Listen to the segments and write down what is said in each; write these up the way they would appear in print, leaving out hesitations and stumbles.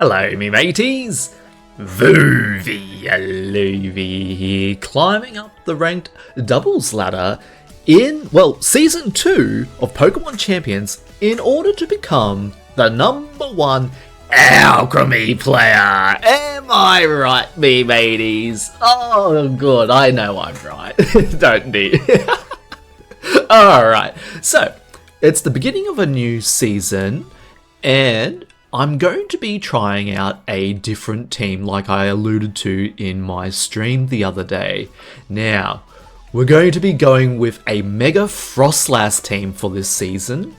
Hello, me mateys! Vuvi Yaloovie here, climbing up the ranked doubles ladder in, Season 2 of Pokémon Champions in order to become the #1 Alcremie player! Am I right, me mateys? Oh, good, I know I'm right. Don't need. Alright, so, it's the beginning of a new season, and I'm going to be trying out a different team like I alluded to in my stream the other day. Now, we're going to be going with a Mega Froslass team for this season,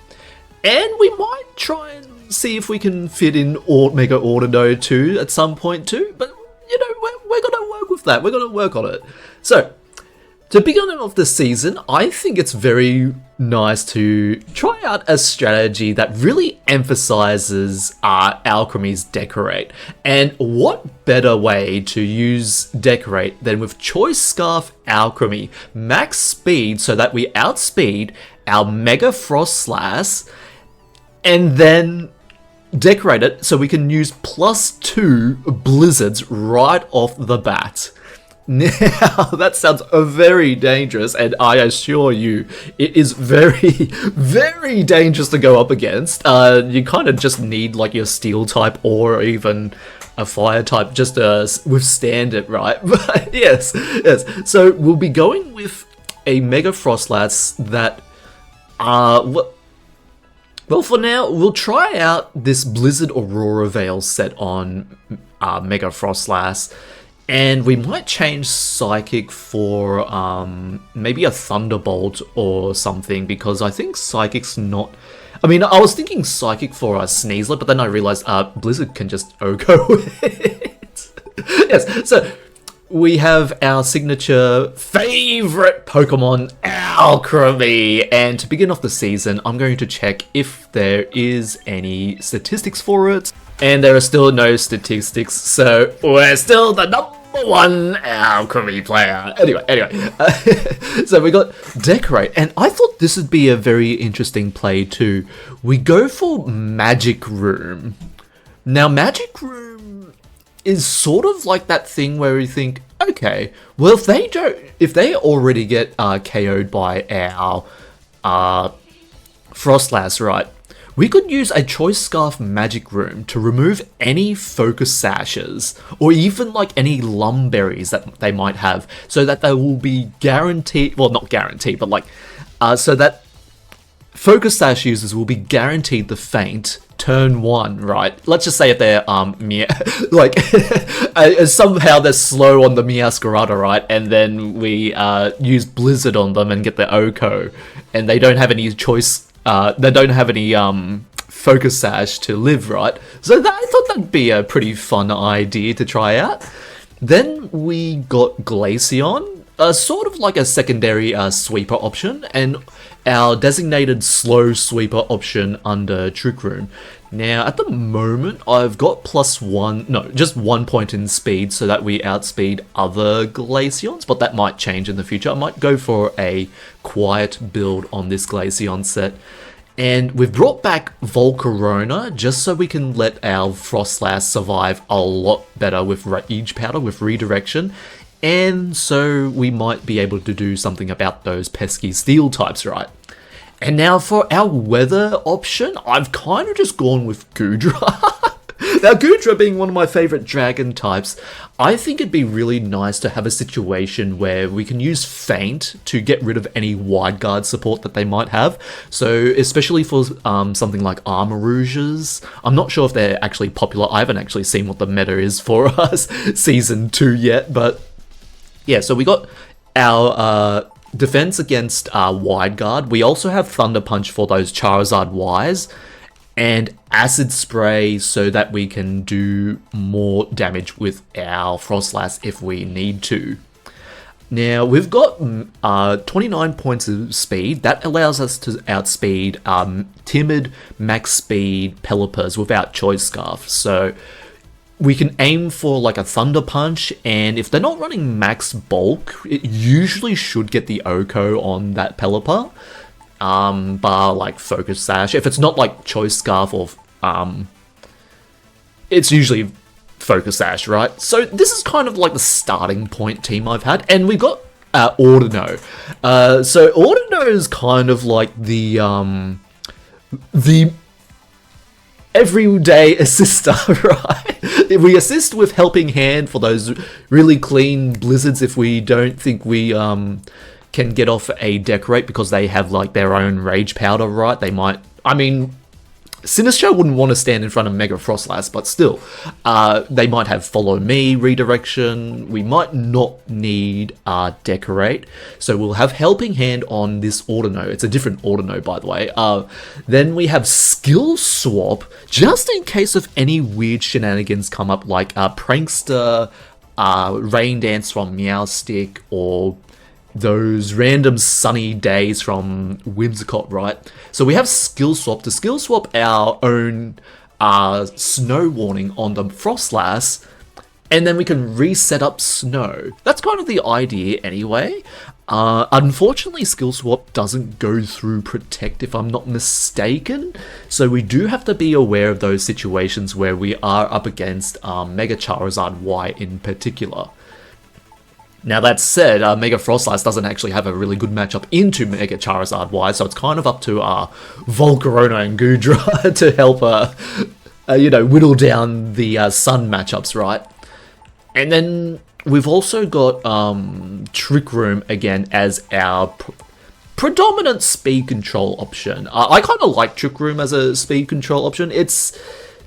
and we might try and see if we can fit in Mega Ordino too at some point too, but you know, we're going to work with that, we're going to work on it. So, to begin off this season, I think it's very nice to try out a strategy that really emphasizes Alcremie's Decorate. And what better way to use Decorate than with Choice Scarf Alcremie, max speed so that we outspeed our Mega Froslass, and then decorate it so we can use +2 blizzards right off the bat. Now, that sounds very dangerous, and I assure you, it is very, very dangerous to go up against. You kind of just need like your steel type or even a fire type just to withstand it, right? But yes. So we'll be going with a Mega Froslass that, well, for now, we'll try out this Blizzard Aurora Veil set on Mega Froslass. And we might change Psychic for maybe a Thunderbolt or something, because I think Psychic's not... I mean, I was thinking Psychic for a Sneasler, but then I realized Blizzard can just OHKO with it. Yes, so we have our signature favorite Pokemon, Alcremie. And to begin off the season, I'm going to check if there is any statistics for it. And there are still no statistics, so we're still the #1 Alcremie player. Anyway, so we got Decorate, and I thought this would be a very interesting play too. We go for Magic Room. Now, Magic Room is sort of like that thing where you think, okay, well, if they already get KO'd by our Froslass, right? We could use a Choice Scarf Magic Room to remove any Focus Sashes, or even like any Lumberries that they might have, so that they will be guaranteed, well, not guaranteed, but like, so that Focus Sash users will be guaranteed the Faint turn 1, right? Let's just say if they're, like, somehow they're slow on the Meowscarada, right? And then we use Blizzard on them and get the OHKO, and they don't have any choice. They don't have any Focus Sash to live, right? So I thought that'd be a pretty fun idea to try out. Then we got Glaceon, sort of like a secondary sweeper option, and our designated slow sweeper option under Trick Room. Now, at the moment, I've got just 1 point in speed so that we outspeed other Glaceons, but that might change in the future. I might go for a quiet build on this Glaceon set. And we've brought back Volcarona just so we can let our Froslass survive a lot better with Rage Powder, with Redirection. And so we might be able to do something about those pesky steel types, right? And now for our weather option, I've kind of just gone with Goodra. Now, Goodra being one of my favorite dragon types, I think it'd be really nice to have a situation where we can use Faint to get rid of any Wide Guard support that they might have. So, especially for something like Armarouges. I'm not sure if they're actually popular. I haven't actually seen what the meta is for us Season 2 yet, but yeah, so we got our defense against Wide Guard. We also have Thunder Punch for those Charizard Ys, and Acid Spray so that we can do more damage with our Froslass if we need to. Now, we've got 29 points of speed. That allows us to outspeed Timid, Max Speed Pelipper's without Choice Scarf. So we can aim for like a Thunder Punch, and if they're not running Max Bulk, it usually should get the OHKO on that Pelipper. Bar like Focus Sash. If it's not like Choice Scarf or it's usually Focus Sash, right? So this is kind of like the starting point team I've had, and we've got Ordino. So Ordino is kind of like the everyday assister, right? We assist with Helping Hand for those really clean blizzards if we don't think we can get off a decorate because they have like their own rage powder, right? They might, I mean, Sinistcha wouldn't want to stand in front of Mega Froslass, but still, they might have Follow Me redirection. We might not need Decorate, so we'll have Helping Hand on this Ordino. It's a different Ordino, by the way. Then we have Skill Swap, just in case of any weird shenanigans come up, like Prankster, Rain Dance from Meowstick, or those random sunny days from Whimsicott, right? So we have Skill Swap to skill swap our own Snow Warning on the Froslass, and then we can reset up Snow. That's kind of the idea anyway. Unfortunately, Skill Swap doesn't go through Protect if I'm not mistaken, so we do have to be aware of those situations where we are up against Mega Charizard Y in particular. Now that said, Mega Froslass doesn't actually have a really good matchup into Mega Charizard Y, so it's kind of up to Volcarona and Goodra to help whittle down the Sun matchups, right? And then we've also got Trick Room again as our predominant speed control option. I kind of like Trick Room as a speed control option.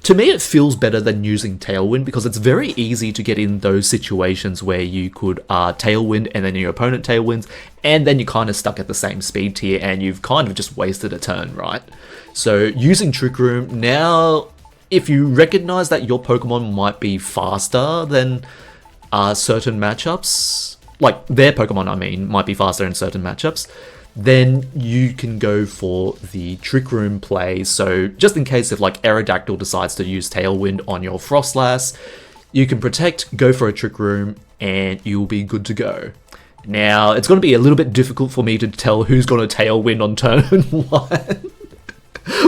To me, it feels better than using Tailwind because it's very easy to get in those situations where you could Tailwind and then your opponent Tailwinds, and then you're kind of stuck at the same speed tier and you've kind of just wasted a turn, right? So using Trick Room, now if you recognize that your Pokemon might be faster than certain matchups, like their Pokemon, I mean, might be faster in certain matchups, then you can go for the Trick Room play. So just in case if like Aerodactyl decides to use Tailwind on your Froslass, you can Protect, go for a Trick Room, and you'll be good to go. Now, it's going to be a little bit difficult for me to tell who's going to Tailwind on turn 1.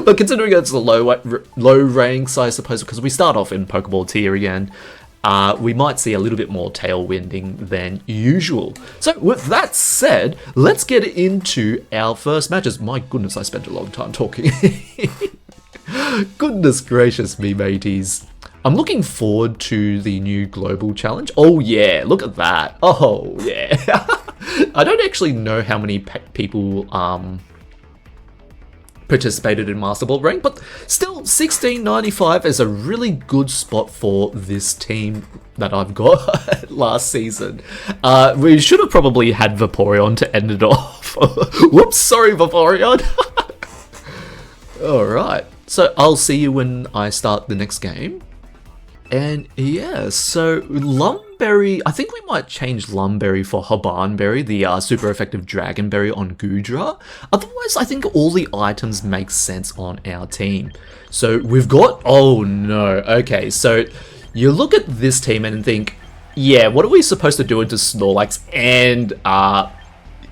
But considering it's the low ranks, I suppose, because we start off in Pokeball tier again, we might see a little bit more tailwinding than usual. So with that said, let's get into our first matches. My goodness, I spent a long time talking. Goodness gracious me, mateys. I'm looking forward to the new global challenge. Oh yeah, look at that. Oh yeah. I don't actually know how many people participated in Masterball rank, but still 1695 is a really good spot for this team that I've got last season. We should have probably had Vaporeon to end it off. Whoops, sorry Vaporeon. Alright, so I'll see you when I start the next game. And yeah, so Lumberry, I think we might change Lumberry for Habanberry, the super effective Dragonberry on Goodra. Otherwise, I think all the items make sense on our team. So we've got, oh no, okay, so you look at this team and think, yeah, what are we supposed to do into Snorlax and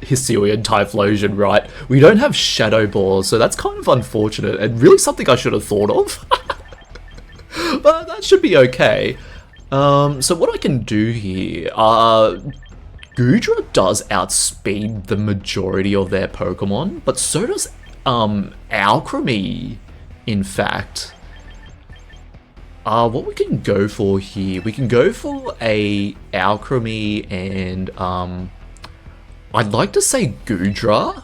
Hisuian Typhlosion, right? We don't have Shadow Ball, so that's kind of unfortunate and really something I should have thought of. But that should be okay. So what I can do here, Goodra does outspeed the majority of their Pokemon, but so does Alcremie, in fact. What we can go for here, we can go for a Alcremie and I'd like to say Goodra.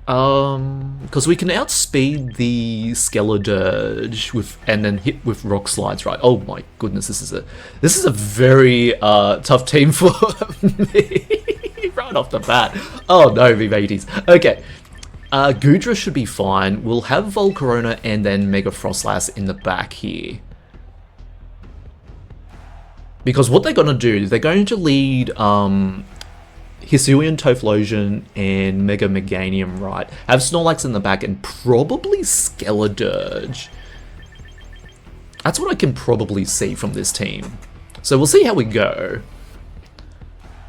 Because we can outspeed the Skeledirge with and then hit with Rock Slides, right? Oh my goodness, this is a very tough team for me right off the bat. Oh no, me mateys. Okay, Goodra should be fine. We'll have Volcarona and then Mega Froslass in the back here. Because what they're going to do is they're going to lead Hisuian Typhlosion and Mega Meganium, right? Have Snorlax in the back and probably Skeledirge. That's what I can probably see from this team. So we'll see how we go.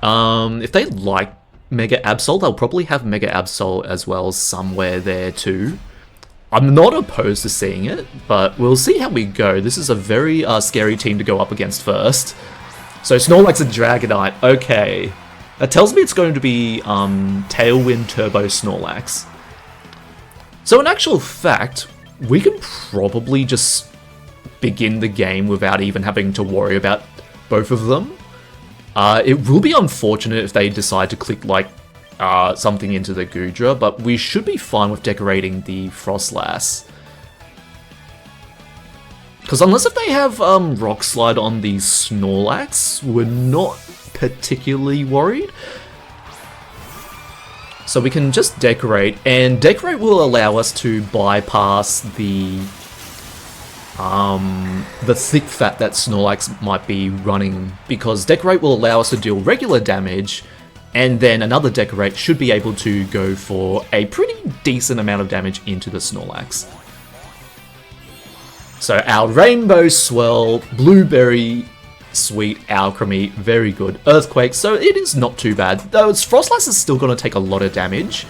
If they like Mega Absol, they'll probably have Mega Absol as well somewhere there too. I'm not opposed to seeing it, but we'll see how we go. This is a very scary team to go up against first. So Snorlax and Dragonite, okay. That tells me it's going to be Tailwind Turbo Snorlax. So in actual fact, we can probably just begin the game without even having to worry about both of them. It will be unfortunate if they decide to click like something into the Goodra, but we should be fine with decorating the Froslass. Because unless if they have Rock Slide on the Snorlax, we're not particularly worried. So we can just decorate, and decorate will allow us to bypass the thick fat that Snorlax might be running, because decorate will allow us to deal regular damage, and then another decorate should be able to go for a pretty decent amount of damage into the Snorlax. So our Rainbow Swell, Blueberry, Sweet, Alcremie, very good. Earthquake, so it is not too bad. Though Froslass is still going to take a lot of damage.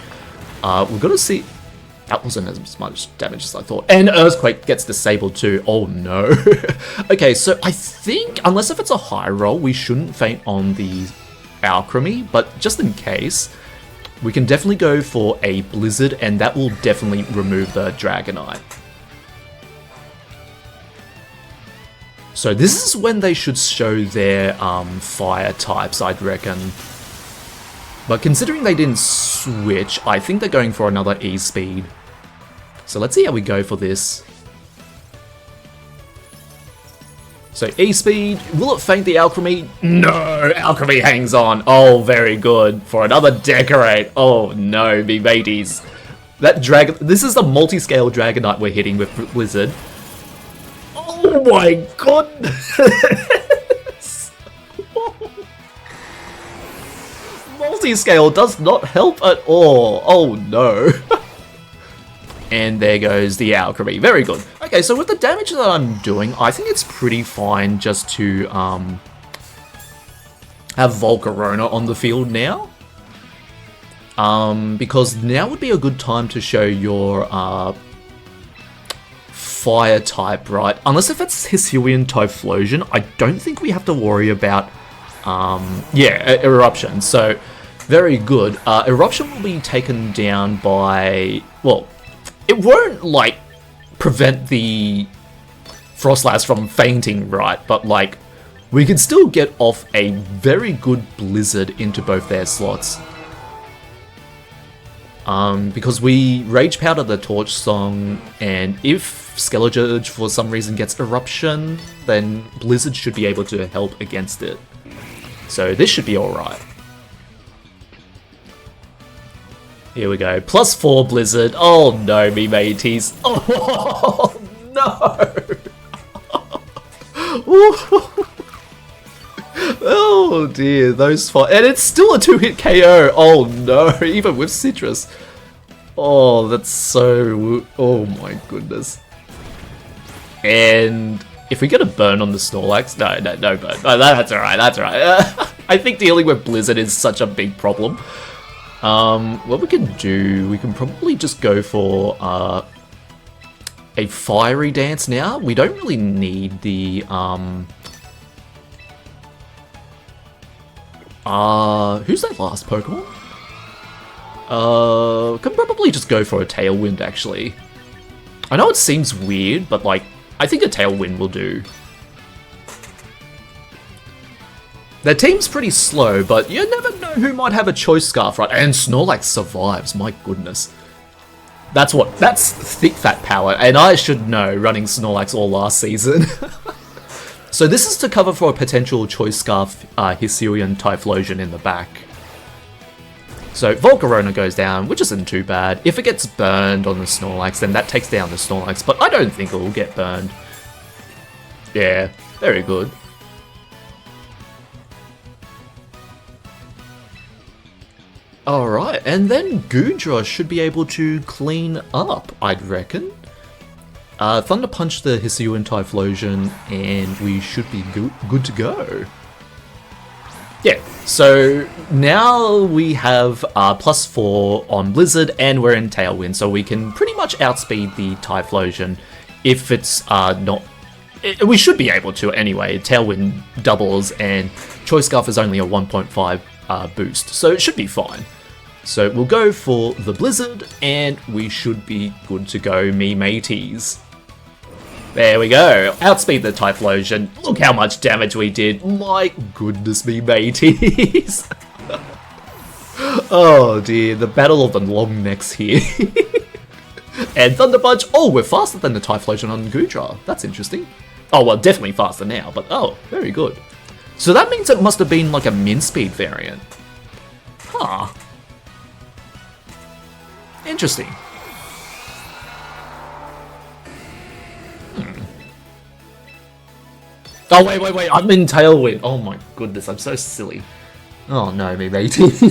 We're going to see... That wasn't as much damage as I thought. And Earthquake gets disabled too. Oh no. Okay, so I think, unless if it's a high roll, we shouldn't faint on the Alcremie, but just in case, we can definitely go for a Blizzard, and that will definitely remove the Dragonite. So this is when they should show their fire types, I'd reckon. But considering they didn't switch, I think they're going for another E-Speed. So let's see how we go for this. So E-Speed, will it faint the Alcremie? No, Alcremie hangs on. Oh, very good. For another Decorate. Oh no, me mateys. That dragon, this is the multi-scale Dragonite we're hitting with Blizzard. Oh my goodness! Multi-scale does not help at all. Oh no. And there goes the Alcremie. Very good. Okay, so with the damage that I'm doing, I think it's pretty fine just to have Volcarona on the field now. Because now would be a good time to show your fire type, right? Unless if it's Hisuian Typhlosion, I don't think we have to worry about, Eruption. So, very good. Eruption will be taken down by, well, it won't, like, prevent the Froslass from fainting, right? But, like, we can still get off a very good Blizzard into both their slots. Because we Rage Powder the Torch Song, and if Skeleturge for some reason gets Eruption, then Blizzard should be able to help against it. So this should be alright. Here we go. +4 Blizzard. Oh no, me mateys. Oh no! Oh dear, those fire. And it's still a 2-hit KO. Oh no, even with Citrus. Oh, that's so... Oh my goodness. And if we get a burn on the Snorlax... No burn. No, that's alright, that's alright. I think dealing with Blizzard is such a big problem. What we can do... We can probably just go for a Fiery Dance now. We don't really need the... who's that last Pokemon? Can probably just go for a Tailwind, actually. I know it seems weird, but, like, I think a Tailwind will do. Their team's pretty slow, but you never know who might have a Choice Scarf, right? And Snorlax survives, my goodness. That's thick fat power, and I should know, running Snorlax all last season. So this is to cover for a potential Choice Scarf Hisuian Typhlosion in the back. So Volcarona goes down, which isn't too bad. If it gets burned on the Snorlax, then that takes down the Snorlax, but I don't think it will get burned. Yeah, very good. Alright, and then Goodra should be able to clean up, I'd reckon. Thunder Punch the Hisuian Typhlosion, and we should be good to go. Yeah, so now we have +4 on Blizzard, and we're in Tailwind, so we can pretty much outspeed the Typhlosion if it's not... We should be able to anyway. Tailwind doubles, and Choice Scarf is only a 1.5 boost, so it should be fine. So we'll go for the Blizzard, and we should be good to go, me mateys. There we go. Outspeed the Typhlosion. Look how much damage we did. My goodness me, mateys. Oh dear, the battle of the long necks here. And Thunder Punch. Oh, we're faster than the Typhlosion on Goodra. That's interesting. Oh, well, definitely faster now, but oh, very good. So that means it must have been like a min speed variant. Huh. Interesting. Oh, wait, I'm in Tailwind. Oh my goodness, I'm so silly. Oh no, me mateys.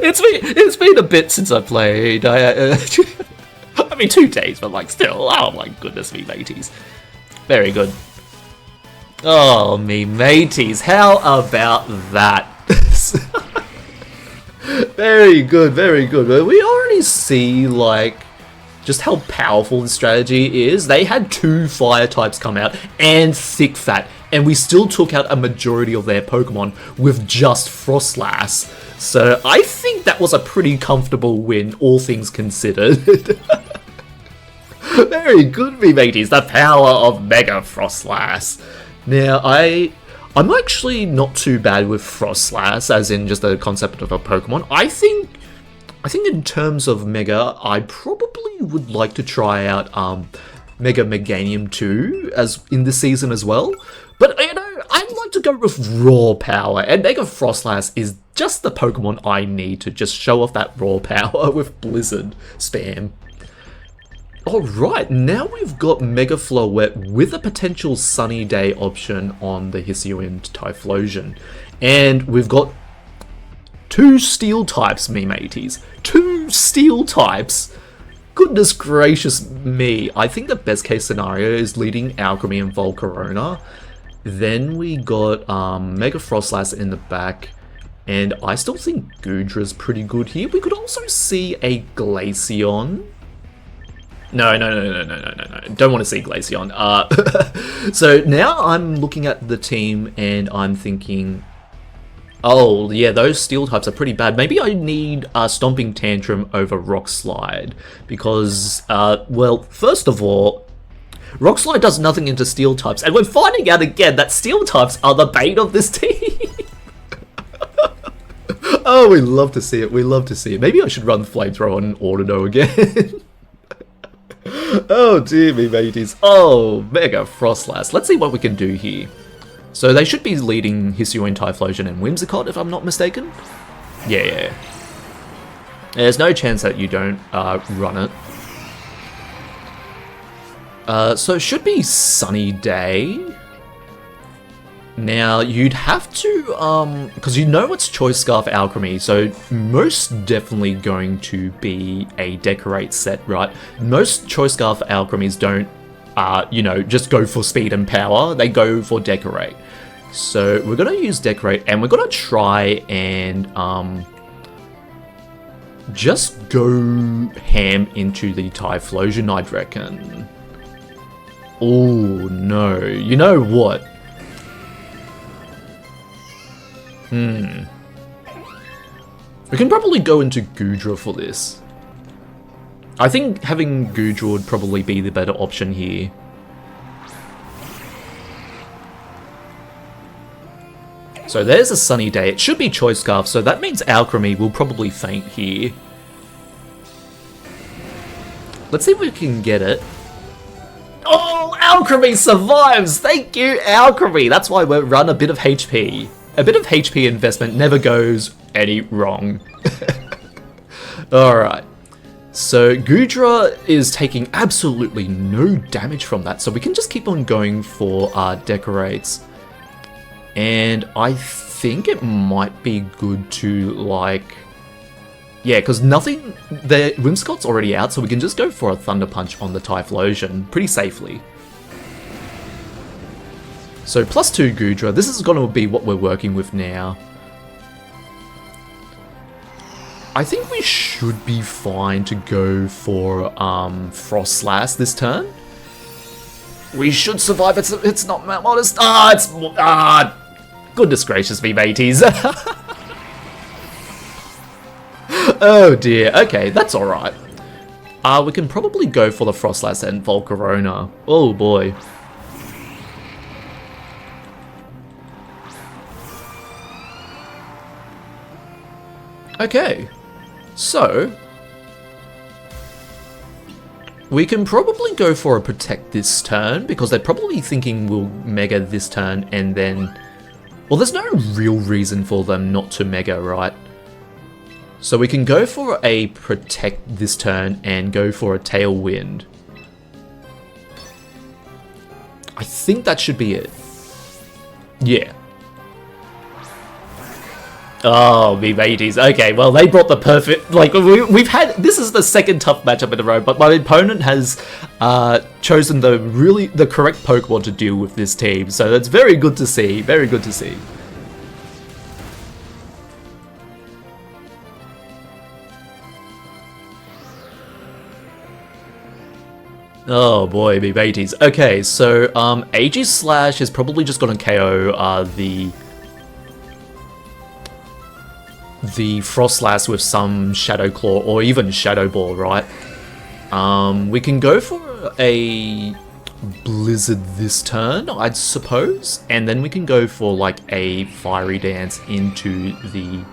It's been a bit since I played. I mean, 2 days, but like still. Oh my goodness, me mateys. Very good. Oh, me mateys. How about that? Very good, very good. We already see, like, just how powerful the strategy is. They had 2 fire types come out and Thick Fat, and we still took out a majority of their Pokemon with just Froslass. So I think that was a pretty comfortable win, all things considered. Very good, me mateys. The power of Mega Froslass. Now, I'm actually not too bad with Froslass, as in just the concept of a Pokemon. I think in terms of Mega, I probably would like to try out Mega Meganium 2 as in this season as well. But, you know, I'd like to go with raw power, and Mega Froslass is just the Pokemon I need to just show off that raw power with Blizzard spam. Alright, now we've got Mega Floette with a potential Sunny Day option on the Hisuian Typhlosion. And we've got 2 Steel types, me mateys. 2 Steel types! Goodness gracious me. I think the best case scenario is leading Alcremie and Volcarona. Then we got Mega Froslass in the back. And I still think Goodra's pretty good here. We could also see a Glaceon. No. Don't want to see Glaceon. So now I'm looking at the team and I'm thinking, oh yeah, those Steel types are pretty bad. Maybe I need a Stomping Tantrum over Rock Slide because, well, first of all, Rock Slide does nothing into Steel types, and we're finding out again that Steel types are the bane of this team. Oh, we love to see it. We love to see it. Maybe I should run Flamethrower on Audino again. Oh dear me mateys. Oh, Mega Froslass. Let's see what we can do here. So they should be leading Hisuian Typhlosion and Whimsicott if I'm not mistaken. Yeah. There's no chance that you don't run it. So it should be Sunny Day. Now, you'd have to, because you know it's Choice Scarf Alcremie, so most definitely going to be a Decorate set, right? Most Choice Scarf Alchemies don't, you know, just go for speed and power, they go for Decorate. So we're going to use Decorate, and we're going to try and, just go ham into the Typhlosion, I'd reckon. Oh, no. You know what? We can probably go into Goodra for this. I think having Goodra would probably be the better option here. So there's a Sunny Day. It should be Choice Scarf, so that means Alcremie will probably faint here. Let's see if we can get it. Oh, Alcremie survives! Thank you, Alcremie! That's why we run a bit of HP. A bit of HP investment never goes any wrong. Alright. So Goodra is taking absolutely no damage from that, so we can just keep on going for Decorates. And I think it might be good to, like... Yeah, because nothing... The Whimsicott's already out, so we can just go for a Thunder Punch on the Typhlosion pretty safely. So +2 Goodra. This is going to be what we're working with now. I think we should be fine to go for Froslass this turn. We should survive. It's not modest. Goodness gracious me, mateys. Oh dear. Okay, that's all right. We can probably go for the Froslass and Volcarona. Oh boy. Okay, so we can probably go for a Protect this turn, because they're probably thinking we'll Mega this turn and then... Well, there's no real reason for them not to Mega, right? So we can go for a Protect this turn and go for a Tailwind. I think that should be it. Yeah. Oh, me mateys. Okay, well, they brought the perfect... Like, we've had... This is the second tough matchup in a row, but my opponent has chosen the correct Pokemon to deal with this team. So that's very good to see. Very good to see. Oh boy, me mateys. Okay, so Aegislash is probably just going to KO the Froslass with some Shadow Claw or even Shadow Ball, right? We can go for a Blizzard this turn, I'd suppose, and then we can go for like a Fiery Dance into the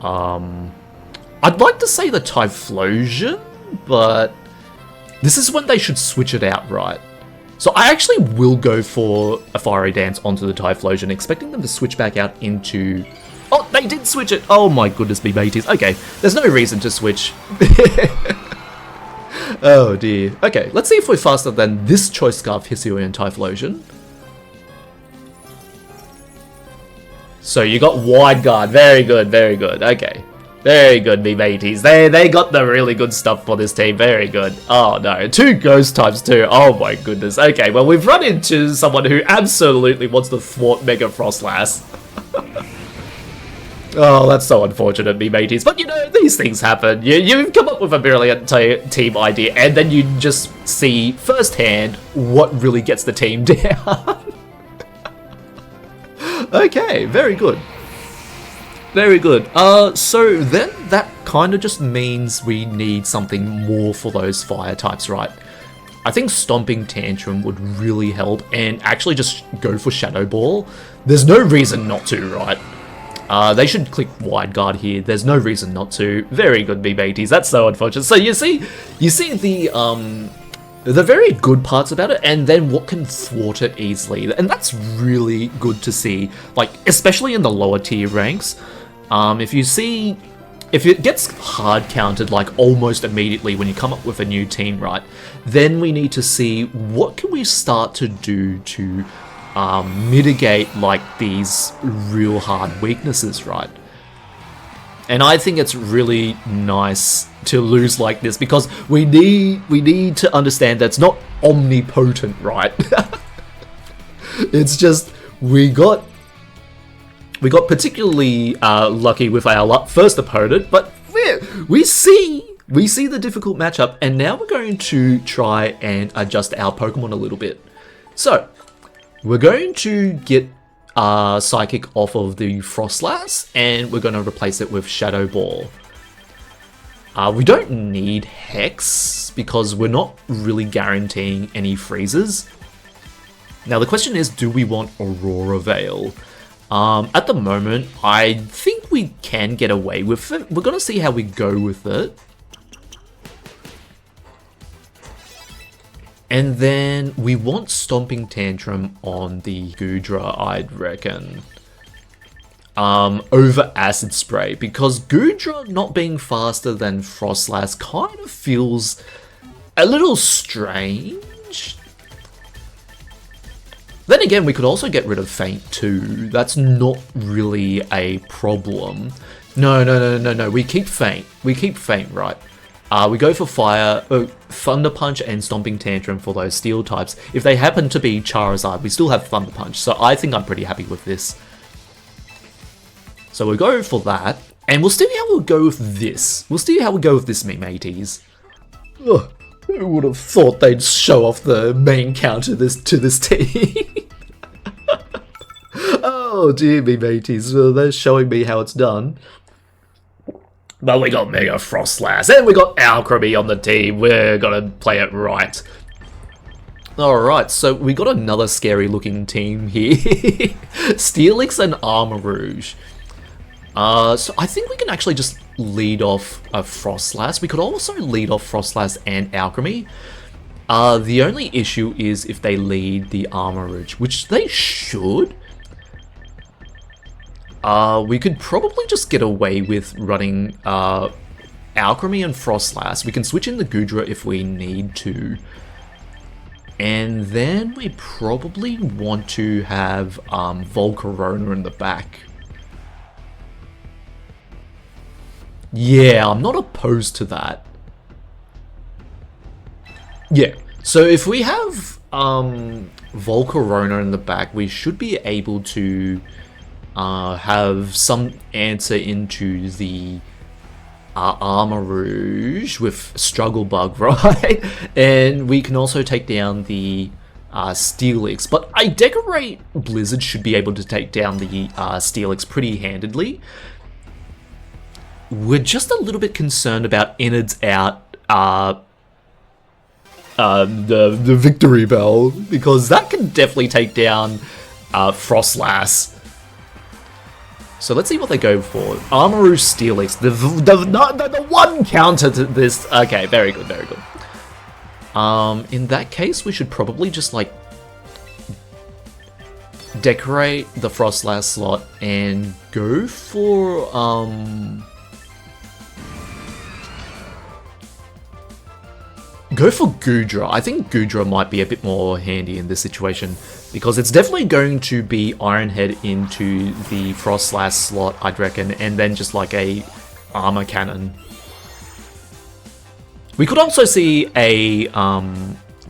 I'd like to say the Typhlosion, but this is when they should switch it out, right? So I actually will go for a Fiery Dance onto the Typhlosion, expecting them to switch back out into... Oh, they did switch it! Oh my goodness me, mateys. Okay, there's no reason to switch. Oh dear. Okay, let's see if we're faster than this Choice Scarf, Hisuian, Typhlosion. So you got Wide Guard. Very good, very good. Okay. Very good, me mateys. They got the really good stuff for this team. Very good. Oh no, 2 Ghost types too. Oh my goodness. Okay, well we've run into someone who absolutely wants to thwart Mega Froslass. Oh, that's so unfortunate, me mateys. But you know, these things happen. You've come up with a brilliant team idea, and then you just see firsthand what really gets the team down. Okay, very good. Very good. So then that kind of just means we need something more for those fire types, right? I think Stomping Tantrum would really help, and actually just go for Shadow Ball. There's no reason not to, right? They should click Wide Guard here. There's no reason not to. Very good, me mateys. That's so unfortunate. So you see the very good parts about it, and then what can thwart it easily. And that's really good to see, like, especially in the lower tier ranks. If it gets hard counted, like, almost immediately when you come up with a new team, right, then we need to see what can we start to do to mitigate, like, these real hard weaknesses, right? And I think it's really nice to lose like this, because we need to understand that it's not omnipotent, right? It's just we got particularly lucky with our first opponent, but we see the difficult matchup, and now we're going to try and adjust our Pokemon a little bit. So we're going to get Psychic off of the Froslass, and we're going to replace it with Shadow Ball. We don't need Hex, because we're not really guaranteeing any freezes. Now the question is, do we want Aurora Veil? At the moment, I think we can get away with it. We're going to see how we go with it. And then we want Stomping Tantrum on the Goodra, I'd reckon. Over Acid Spray, because Goodra not being faster than Froslass kind of feels a little strange. Then again, we could also get rid of Faint too. That's not really a problem. No, we keep Faint. We keep Faint, right? We go for Fire, Thunder Punch and Stomping Tantrum for those Steel types. If they happen to be Charizard, we still have Thunder Punch, so I think I'm pretty happy with this. So we'll go for that, and we'll see how we'll go with this. We'll see how we go with this, me mateys. Ugh, who would have thought they'd show off the main counter to this team? Oh dear me mateys, well, they're showing me how it's done. But we got Mega Froslass, and we got Alcremie on the team. We're gonna play it right. Alright, so we got another scary looking team here. Steelix and Armarouge. So I think we can actually just lead off a Froslass. We could also lead off Froslass and Alcremie. The only issue is if they lead the Armarouge, which they should. We could probably just get away with running Alcremie and Froslass. We can switch in the Goodra if we need to. And then we probably want to have Volcarona in the back. Yeah, I'm not opposed to that. Yeah, so if we have Volcarona in the back, we should be able to have some answer into the Armarouge with Struggle Bug, right? And we can also take down the Steelix, but I decorate Blizzard should be able to take down the Steelix pretty handedly. We're just a little bit concerned about Innards out the Victory Bell, because that can definitely take down Froslass. So let's see what they go for. Armarouge Steelix, the one counter to this. Okay, very good, very good. In that case, we should probably just like decorate the Froslass slot and go for Goodra. I think Goodra might be a bit more handy in this situation, because it's definitely going to be Iron Head into the Froslass slot, I'd reckon, and then just like a Armor Cannon. We could also see a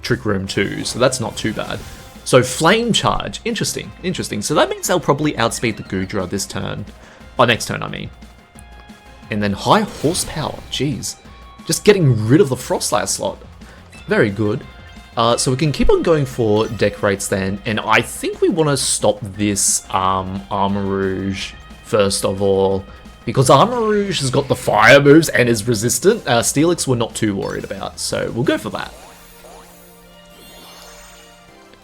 Trick Room too, so that's not too bad. So Flame Charge, interesting, interesting. So that means they'll probably outspeed the Goodra this turn, or next turn I mean. And then High Horsepower, jeez. Just getting rid of the Froslass slot. Very good. So we can keep on going for Decorates then, and I think we want to stop this Armarouge first of all, because Armarouge has got the fire moves and is resistant. Steelix we're not too worried about, so we'll go for that.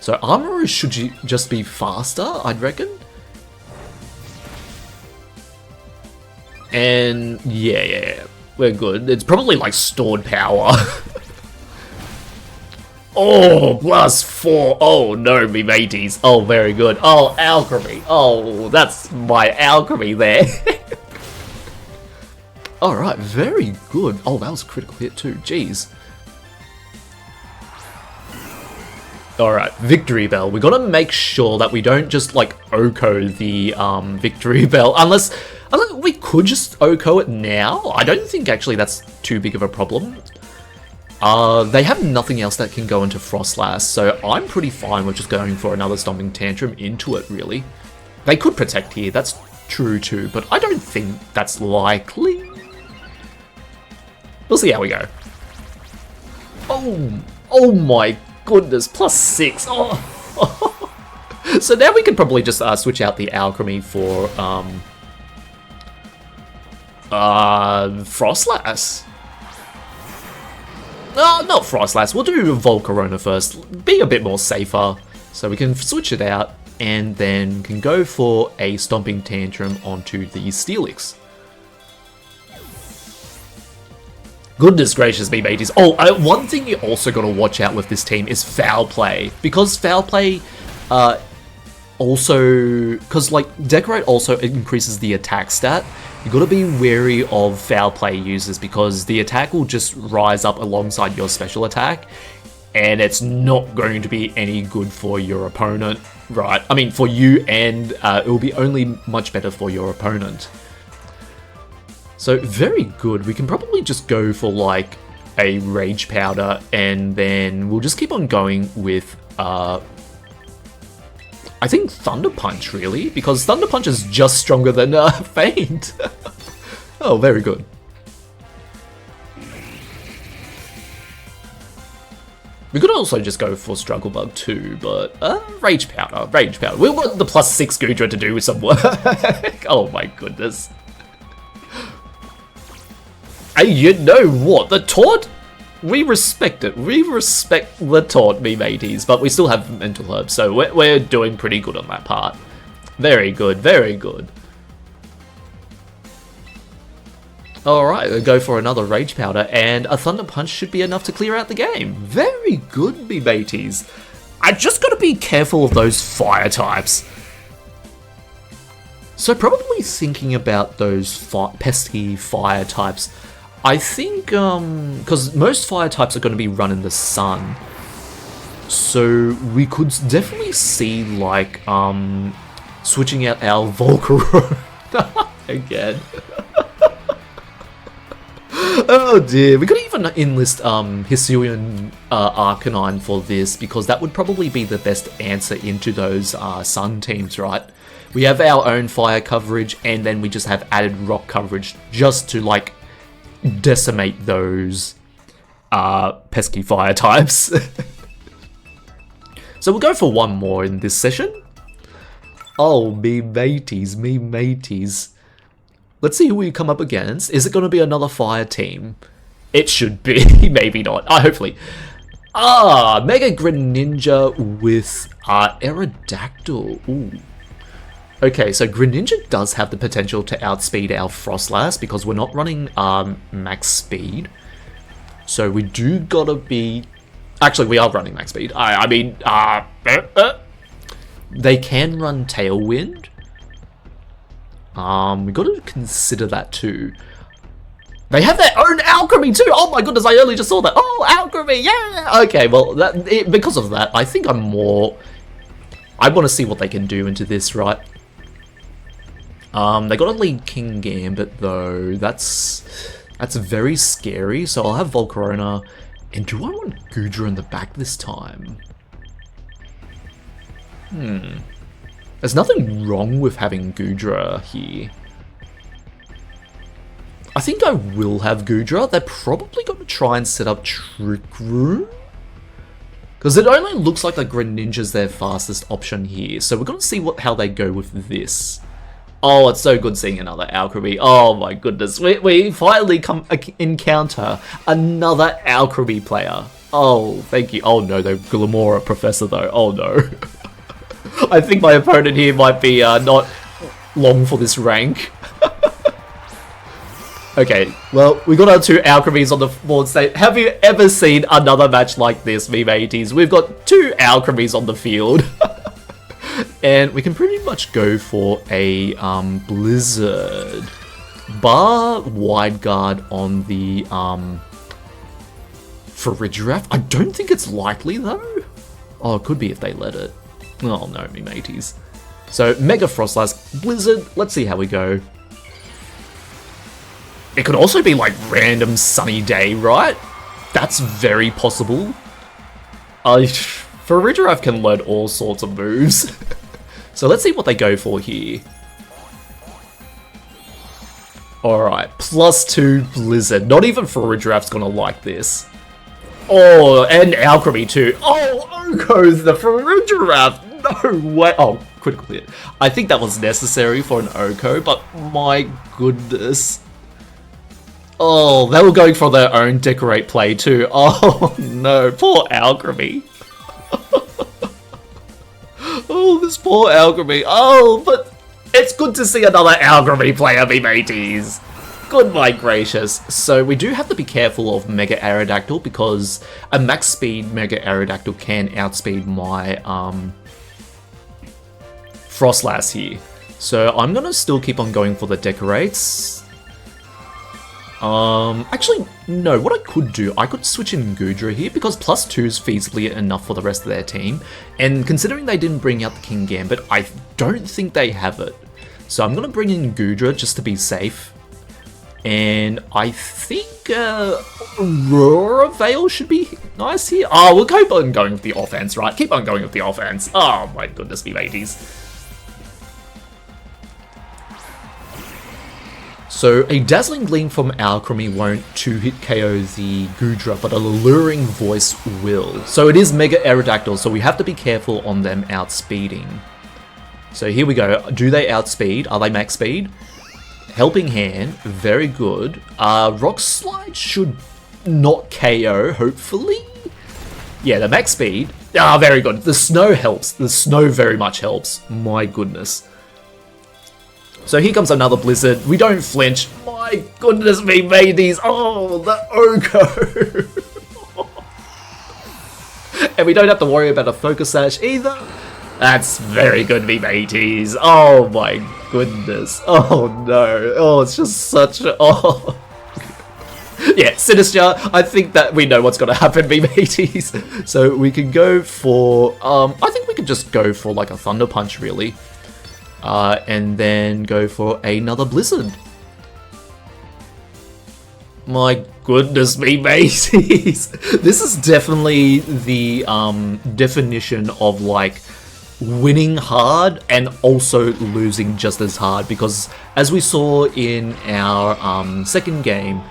So Armarouge should just be faster, I'd reckon. And yeah, we're good. It's probably like stored power. Oh, +4. Oh no, me mateys. Oh, very good. Oh, Alcremie. Oh, that's my Alcremie there. Alright, very good. Oh, that was a critical hit too. Jeez. Alright, Victory Bell. We gotta make sure that we don't just like Oko the Victory Bell. Unless we could just Oko it now. I don't think actually that's too big of a problem. They have nothing else that can go into Froslass, so I'm pretty fine with just going for another Stomping Tantrum into it, really. They could Protect here, that's true too, but I don't think that's likely. We'll see how we go. Oh my goodness, +6. Oh. So now we can probably just switch out the Alcremie for Froslass. No, not Froslass. We'll do Volcarona first. Be a bit more safer. So we can switch it out and then can go for a Stomping Tantrum onto the Steelix. Goodness gracious me, mateys. Oh, one thing you also got to watch out with this team is Foul Play. Because Foul Play also... Because, like, Decorate also increases the attack stat. You got to be wary of Foul Play users because the attack will just rise up alongside your special attack, and it's not going to be any good for your opponent, right? I mean, for you, and it will be only much better for your opponent. So, very good. We can probably just go for, like, a Rage Powder, and then we'll just keep on going with, I think Thunder Punch, really, because Thunder Punch is just stronger than Feint. Oh, very good. We could also just go for Struggle Bug too, but Rage Powder. We want the +6 Goodra to do some work. Oh my goodness. Hey, you know what? The taunt? We respect it. We respect the taunt, me mateys, but we still have Mental Herb, so we're doing pretty good on that part. Very good, very good. Alright, we'll go for another Rage Powder, and a Thunder Punch should be enough to clear out the game. Very good, me mateys. I just gotta be careful of those fire types. So probably thinking about those pesky fire types, I think, because most fire types are going to be run in the sun, so we could definitely see, like, switching out our Volcarona again. Oh dear, we could even enlist Hisuian Arcanine for this, because that would probably be the best answer into those sun teams, right? We have our own fire coverage, and then we just have added rock coverage just to, like, decimate those pesky fire types. So we'll go for one more in this session. Oh, me mateys, me mateys. Let's see who we come up against. Is it going to be another fire team? It should be. Maybe not. Hopefully. Mega Greninja with Aerodactyl. Ooh. Okay, so Greninja does have the potential to outspeed our Froslass because we're not running max speed. So we do gotta be... Actually, we are running max speed. I mean, they can run Tailwind. We gotta consider that too. They have their own Alcremie too! Oh my goodness, I only just saw that. Oh, Alcremie, yeah! Okay, well, because of that, I think I'm more... I want to see what they can do into this, right? They got a lead King Gambit though. That's very scary. So I'll have Volcarona. And do I want Goodra in the back this time? There's nothing wrong with having Goodra here. I think I will have Goodra. They're probably going to try and set up Trick Room, because it only looks like the Greninja's their fastest option here. So we're going to see how they go with this. Oh, it's so good seeing another Alcremie. Oh my goodness. We finally encounter another Alcremie player. Oh, thank you. Oh no, the Glamora Professor though. Oh no. I think my opponent here might be not long for this rank. Okay, well, we got our two Alcremies on the board state. Have you ever seen another match like this, me mateys? We've got two Alcremies on the field. And we can pretty much go for a Blizzard. Bar Wide Guard on the Farigiraf. I don't think it's likely though. Oh, it could be if they let it. Oh no, me mateys. So, Mega Froslass, Blizzard, let's see how we go. It could also be like random sunny day, right? That's very possible. Farigiraf can learn all sorts of moves. So let's see what they go for here. Alright, +2 Blizzard. Not even Farigiraf's gonna like this. Oh, and Alcremie too. Oh, Oko's the Farigiraf. No way. Oh, critical hit. I think that was necessary for an Oko, but my goodness. Oh, they were going for their own decorate play too. Oh no, poor Alcremie. Oh, this poor Alcremie. Oh, but it's good to see another Alcremie player, me mateys. Good my gracious. So we do have to be careful of Mega Aerodactyl because a max speed Mega Aerodactyl can outspeed my Froslass here. So I'm gonna still keep on going for the decorates. Actually, no, what I could do, I could switch in Goodra here, because +2 is feasibly enough for the rest of their team, and considering they didn't bring out the King Gambit, I don't think they have it. So I'm gonna bring in Goodra just to be safe, And I think Aurora Veil should be nice here. Oh, we'll keep on going with the offense, right? Keep on going with the offense. Oh my goodness me, mateys. So a Dazzling Gleam from Alcremie won't 2-hit KO the Goodra, but a Alluring Voice will. So it is Mega Aerodactyl, so we have to be careful on them outspeeding. So here we go. Do they outspeed? Are they max speed? Helping Hand, very good. Rock Slide should not KO, hopefully. Yeah, the max speed. Ah, very good. The snow helps. The snow very much helps. My goodness. So here comes another Blizzard. We don't flinch. My goodness me, mateys. Oh, the Oko. And we don't have to worry about a Focus Sash either. That's very good, me mateys. Oh my goodness. Oh no. Oh, it's just such a... Oh. Yeah, Sinister, I think that we know what's going to happen, me mateys. So we can go for... I think we could just go for like a Thunder Punch, really. And then go for another Blizzard. My goodness me, mateys. This is definitely the definition of like winning hard and also losing just as hard, because as we saw in our second game,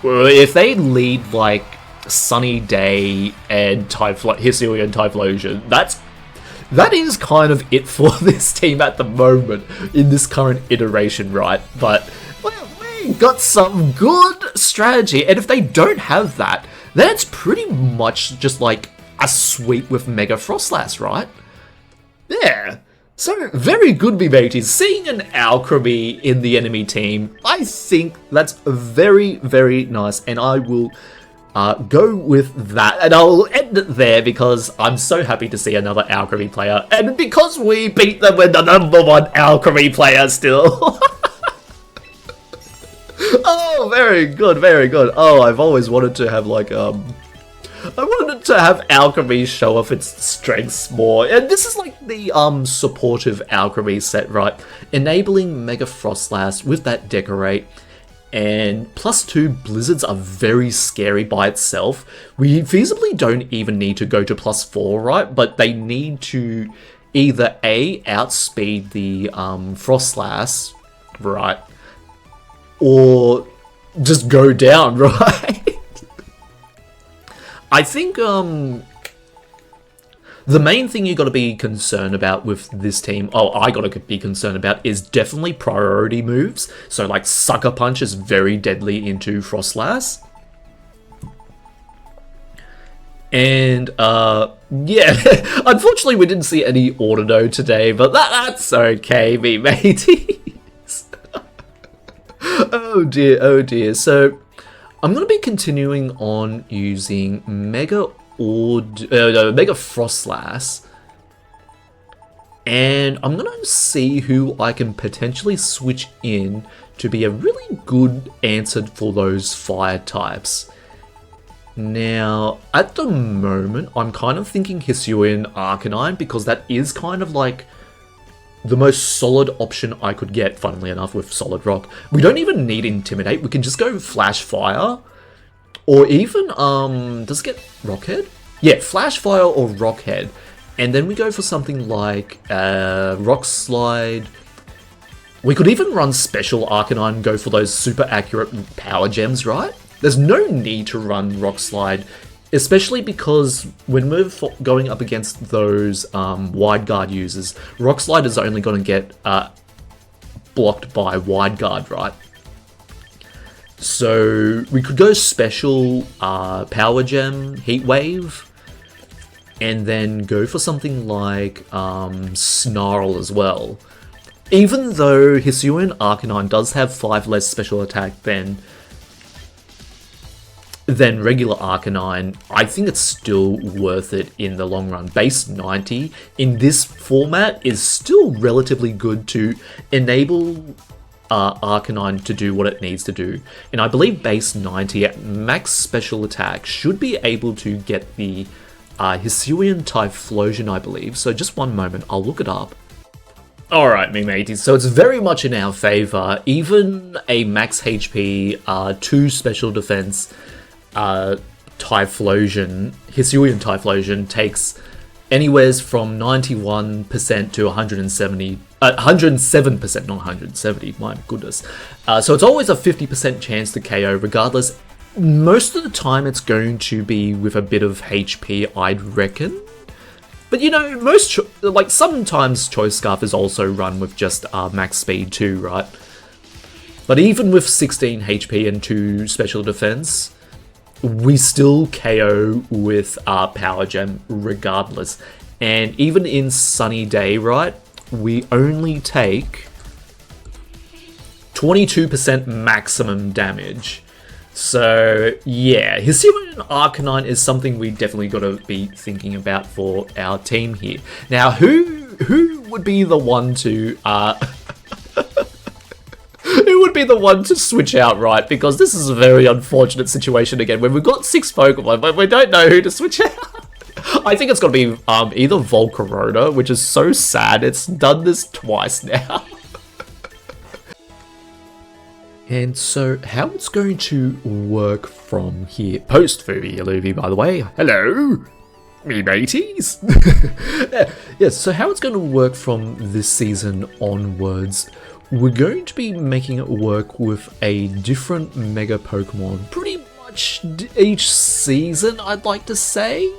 if they lead like Sunny Day and Hisuian Typhlosion, that is kind of it for this team at the moment in this current iteration, right? But well, we got some good strategy, and if they don't have that, then it's pretty much just like a sweep with Mega Froslass, right? Yeah. So, very good, me mateys. Seeing an Alcremie in the enemy team, I think that's very, very nice, and I will go with that, and I'll end it there because I'm so happy to see another Alcremie player, and because we beat them with the #1 Alcremie player still. Oh, very good, very good. Oh, I've always wanted to have like I wanted to have Alcremie show off its strengths more, and this is like the supportive Alcremie set, right? Enabling Mega Froslass with that Decorate, and +2 Blizzards are very scary by itself. We feasibly don't even need to go to +4, right? But they need to either A, outspeed the Froslass, right? Or just go down, right? I think the main thing you got to be concerned about with this team, I got to be concerned about, is definitely priority moves. So like Sucker Punch is very deadly into Froslass. And yeah, unfortunately we didn't see any Autodo today, but that's okay, me mateys. Oh dear, oh dear. So I'm going to be continuing on using Mega Froslass, and I'm going to see who I can potentially switch in to be a really good answer for those fire types. Now, at the moment, I'm kind of thinking Hisuian Arcanine, because that is kind of like the most solid option I could get, funnily enough, with Solid Rock. We don't even need Intimidate, we can just go Flash Fire, or even, does it get Rockhead? Yeah, Flash Fire or Rockhead, and then we go for something like Rock Slide. We could even run Special Arcanine and go for those super accurate power gems, right? There's no need to run Rock Slide, especially because when we're going up against those Wide Guard users, Rock Slide is only going to get blocked by Wide Guard, right? So we could go Special Power Gem, Heat Wave, and then go for something like Snarl as well. Even though Hisuian Arcanine does have 5 less special attack than regular Arcanine, I think it's still worth it in the long run. Base 90 in this format is still relatively good to enable Arcanine to do what it needs to do. And I believe base 90 at max special attack should be able to get the Hisuian Typhlosion, I believe. So just one moment, I'll look it up. Alright, me mateys, so it's very much in our favour. Even a max HP, 2 special defense Typhlosion, Hisuian Typhlosion takes anywheres from 91% to 170, 107%, not 170, my goodness. So it's always a 50% chance to KO regardless. Most of the time it's going to be with a bit of HP, I'd reckon. But you know, sometimes Choice Scarf is also run with just max speed too, right? But even with 16 HP and 2 special defense, we still KO with Power Gem regardless. And even in Sunny Day, right, we only take 22% maximum damage. So yeah, Hisuian Arcanine is something we definitely got to be thinking about for our team here. Now, who would be the one to who would be the one to switch out, right? Because this is a very unfortunate situation again, where we've got 6 Pokemon, but we don't know who to switch out. I think it's got to be either Volcarona, which is so sad. It's done this twice now. And so, how it's going to work from here, post Vuvi Yaloovie, by the way. Hello, me mateys. Yes, so how it's going to work from this season onwards, we're going to be making it work with a different Mega Pokemon pretty much each season, I'd like to say.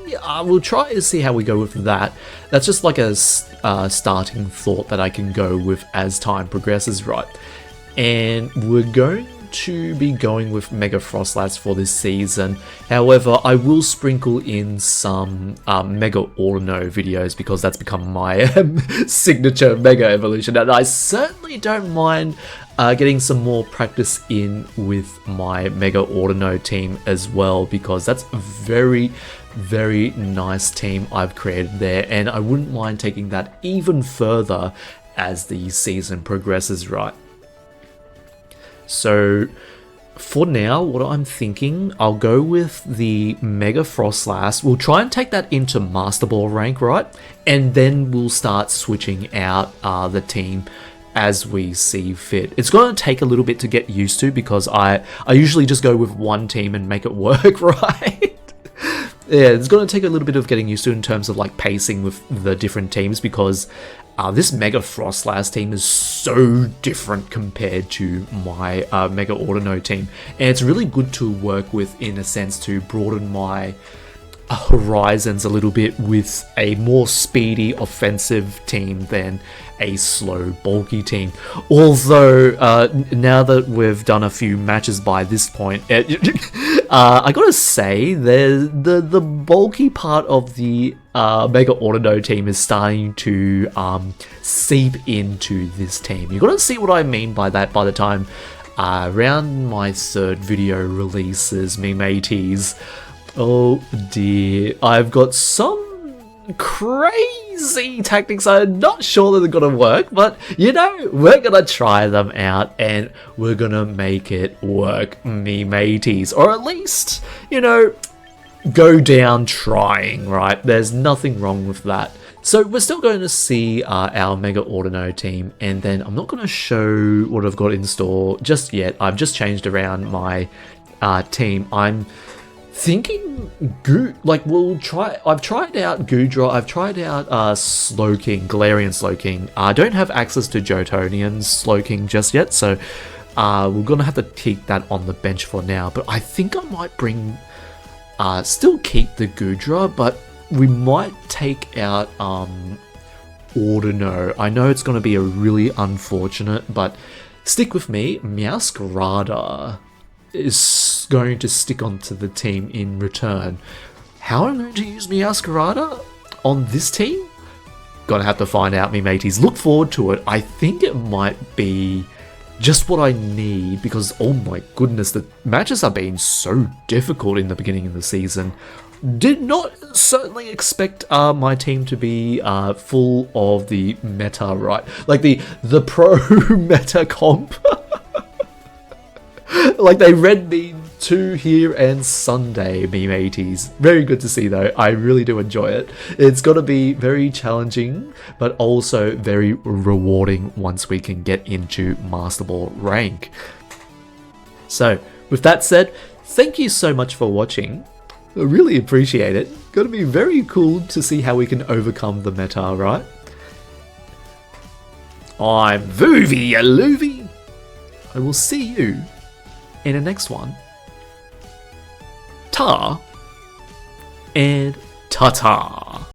We'll try to see how we go with that. That's just like a starting thought that I can go with as time progresses, right? And we're going to be going with Mega Froslass for this season. However, I will sprinkle in some Mega Ordino videos because that's become my signature Mega evolution, and I certainly don't mind getting some more practice in with my Mega Ordino team as well, because that's a very nice team I've created there, and I wouldn't mind taking that even further as the season progresses, right? So, for now, what I'm thinking, I'll go with the Mega Froslass. We'll try and take that into Masterball rank, right? And then we'll start switching out the team as we see fit. It's going to take a little bit to get used to because I usually just go with one team and make it work, right? Yeah, it's going to take a little bit of getting used to in terms of like pacing with the different teams, because this Mega Froslass team is so different compared to my Mega Ordino team, and it's really good to work with in a sense to broaden my horizons a little bit with a more speedy offensive team than a slow bulky team. Although now that we've done a few matches by this point, I gotta say the bulky part of the Mega Ordino team is starting to seep into this team. You're gonna see what I mean by that by the time around my 3rd video releases, me mateys. Oh dear, I've got some crazy tactics. I'm not sure that they're gonna work, but you know, we're gonna try them out and we're gonna make it work, me mateys. Or at least, you know, go down trying, right? There's nothing wrong with that. So we're still going to see our Mega Ordino team, and then I'm not going to show what I've got in store just yet. I've just changed around my team. I'm thinking I've tried out Goodra, I've tried out Slowking, Galarian Slowking. I don't have access to Jotonian Slowking just yet, so we're gonna have to keep that on the bench for now. But I think I might bring still keep the Goodra, but we might take out Ordino. I know it's gonna be a really unfortunate, but stick with me. Meowscarada is going to stick onto the team in return. How I'm going to use Meowscarada on this team? Gonna have to find out, me mateys. Look forward to it. I think it might be just what I need, because oh my goodness, the matches have been so difficult in the beginning of the season. Did not certainly expect my team to be full of the meta, right? Like the pro meta comp. Like they read me 2 here and Sunday, me mateys. Very good to see though, I really do enjoy it. It's got to be very challenging, but also very rewarding once we can get into Masterball rank. So, with that said, thank you so much for watching. I really appreciate it. Gonna be very cool to see how we can overcome the meta, right? I'm Vuvi Yaloovie. I will see you in the next one. Ta and ta-ta.